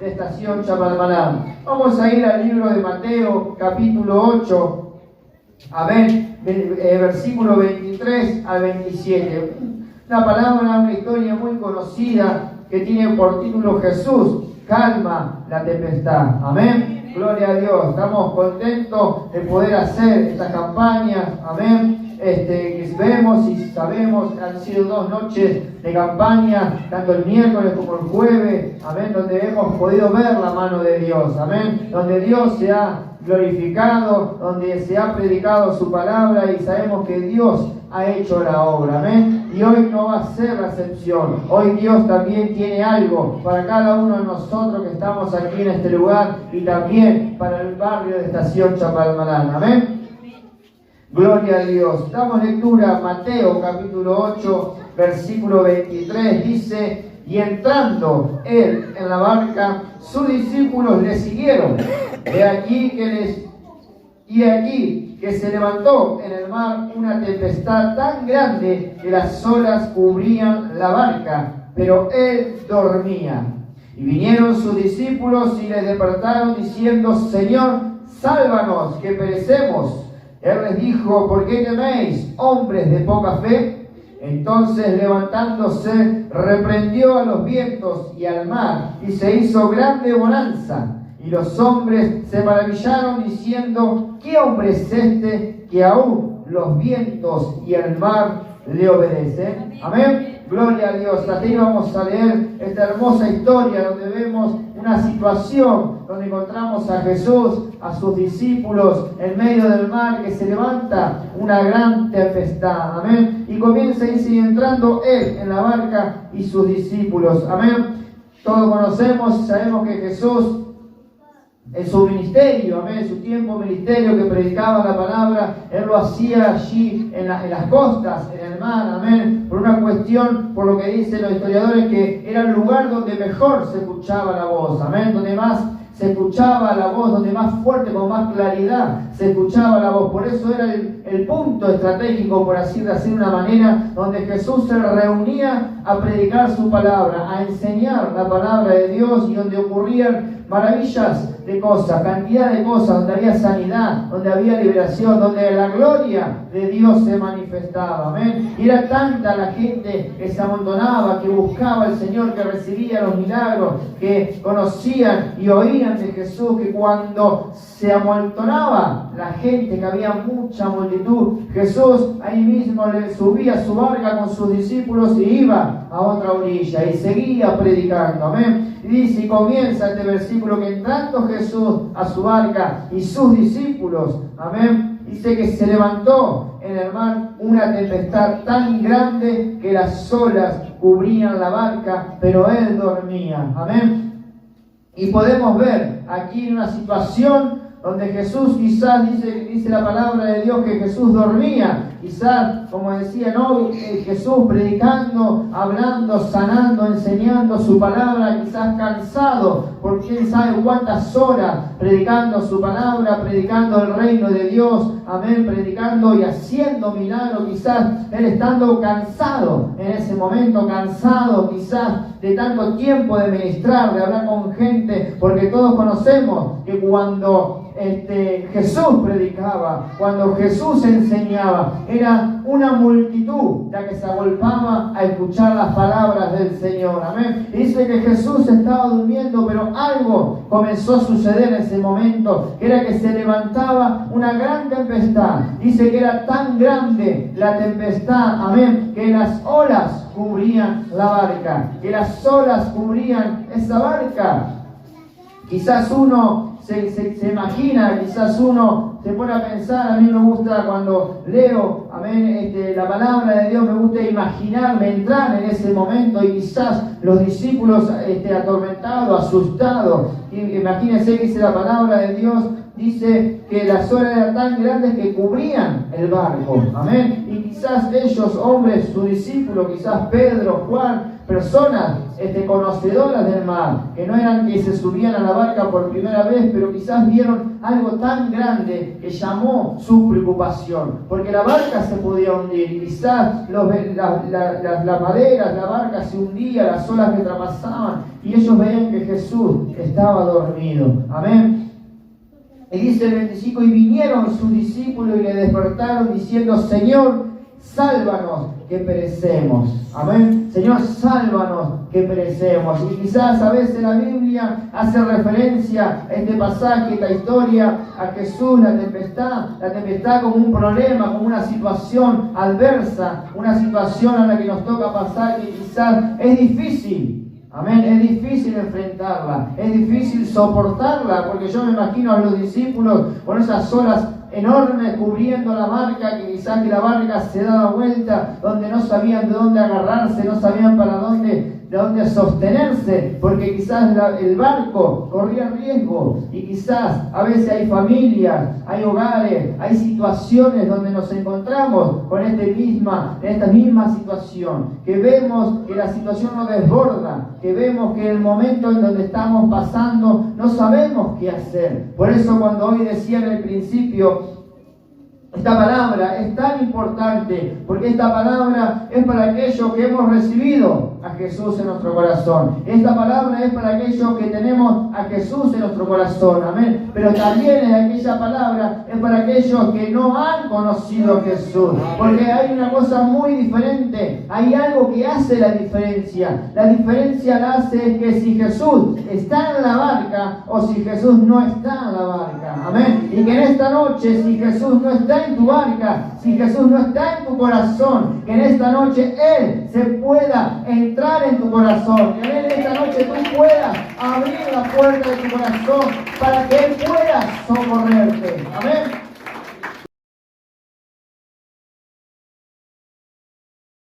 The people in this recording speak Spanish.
de Estación Chapalmalal. Vamos a ir al libro de Mateo, capítulo 8, a ver, versículo 23 al 27. Una palabra, una historia muy conocida que tiene por título Jesús calma la tempestad. Amén. Gloria a Dios. Estamos contentos de poder hacer esta campaña. Amén. Que vemos y sabemos que han sido 2 noches de campaña, tanto el miércoles como el jueves, amén, donde hemos podido ver la mano de Dios, amén, donde Dios se ha glorificado, donde se ha predicado su palabra y sabemos que Dios ha hecho la obra, amén, y hoy no va a ser la excepción. Hoy Dios también tiene algo para cada uno de nosotros que estamos aquí en este lugar y también para el barrio de Estación Chapalmalal, amén. Gloria a Dios. Damos lectura Mateo capítulo 8, versículo 23. Dice: y entrando él en la barca, sus discípulos le siguieron. He aquí que se levantó en el mar una tempestad tan grande que las olas cubrían la barca, pero él dormía. Y vinieron sus discípulos y le despertaron diciendo: Señor, sálvanos, que perecemos. Él les dijo: ¿por qué teméis, hombres de poca fe? Entonces, levantándose, reprendió a los vientos y al mar, y se hizo grande bonanza. Y los hombres se maravillaron diciendo: ¿qué hombre es este que aún los vientos y el mar le obedecen? Amén. Gloria a Dios. Aquí vamos a leer esta hermosa historia donde vemos una situación donde encontramos a Jesús, a sus discípulos en medio del mar, que se levanta una gran tempestad. Amén. Y comienza a ir entrando él en la barca y sus discípulos. Amén. Todos conocemos y sabemos que Jesús, en su ministerio, amén, en su tiempo ministerio que predicaba la palabra, él lo hacía allí en las costas, en el mar, amén, por una cuestión, por lo que dicen los historiadores, que era el lugar donde mejor se escuchaba la voz, amén, donde más se escuchaba la voz, donde más fuerte, con más claridad se escuchaba la voz. Por eso era el punto estratégico, por así decir, una manera, donde Jesús se reunía a predicar su palabra, a enseñar la palabra de Dios, y donde ocurrían maravillas de cosas, cantidad de cosas, donde había sanidad, donde había liberación, donde la gloria de Dios se manifestaba, amén. Y era tanta la gente que se amontonaba, que buscaba al Señor, que recibía los milagros, que conocían y oían de Jesús, que cuando se amontonaba la gente, que había mucha multitud, Jesús ahí mismo le subía a su barca con sus discípulos y iba a otra orilla y seguía predicando, amén. Y dice, y comienza este versículo, que entrando Jesús a su barca y sus discípulos, amén, dice que se levantó en el mar una tempestad tan grande que las olas cubrían la barca, pero él dormía, amén. Y podemos ver aquí una situación donde Jesús quizás dice la palabra de Dios que Jesús dormía, quizás, como decía, no, Jesús predicando, hablando, sanando, enseñando su palabra, quizás cansado por quién sabe cuántas horas, predicando su palabra, predicando el reino de Dios, amén, predicando y haciendo milagros, quizás él estando cansado en ese momento, cansado quizás de tanto tiempo de ministrar, de hablar con gente, porque todos conocemos que cuando Jesús predicaba, cuando Jesús enseñaba, era una multitud la que se agolpaba a escuchar las palabras del Señor, amén. Y dice que Jesús estaba durmiendo, pero algo comenzó a suceder en ese momento, que era que se levantaba una gran tempestad. Dice que era tan grande la tempestad, amén, que las olas cubrían la barca, que las olas cubrían esa barca. Quizás uno se imagina, quizás uno se pone a pensar, a mí me gusta cuando leo, amén, la palabra de Dios, me gusta imaginarme, entrar en ese momento, y quizás los discípulos atormentados, asustados, imagínense que dice la palabra de Dios, dice que las olas eran tan grandes que cubrían el barco, amén, y quizás ellos, hombres, sus discípulos, quizás Pedro, Juan, personas conocedoras del mar, que no eran que se subían a la barca por primera vez, pero quizás vieron algo tan grande que llamó su preocupación, porque la barca se podía hundir, y quizás las maderas, la barca se hundía, las olas que trapasaban, y ellos veían que Jesús estaba dormido. Amén. Y dice el 25, y vinieron sus discípulos y le despertaron diciendo: Señor, sálvanos que perecemos. Amén. Señor, sálvanos que perecemos. Y quizás a veces la Biblia hace referencia a este pasaje, esta historia, a Jesús, la tempestad como un problema, como una situación adversa, una situación a la que nos toca pasar, que quizás es difícil. Amén, es difícil enfrentarla, es difícil soportarla, porque yo me imagino a los discípulos con esas olas enormes cubriendo la barca, que quizás que la barca se daba vuelta, donde no sabían de dónde agarrarse, no sabían para dónde sostenerse, porque quizás el barco corría riesgo, y quizás a veces hay familias, hay hogares, hay situaciones donde nos encontramos con esta misma situación, que vemos que la situación nos desborda, que vemos que en el momento en donde estamos pasando no sabemos qué hacer. Por eso cuando hoy decía en el principio, esta palabra es tan importante, porque esta palabra es para aquellos que hemos recibido a Jesús en nuestro corazón. Esta palabra es para aquellos que tenemos a Jesús en nuestro corazón. Amén. Pero también aquella palabra es para aquellos que no han conocido a Jesús. Porque hay una cosa muy diferente. Hay algo que hace la diferencia. La diferencia la hace que si Jesús está en la barca o si Jesús no está en la barca. Amén. Y que en esta noche, si Jesús no está en tu barca, si Jesús no está en tu corazón, que en esta noche Él se pueda entrar en tu corazón, que en esta noche tú puedas abrir la puerta de tu corazón para que Él pueda socorrerte. Amén.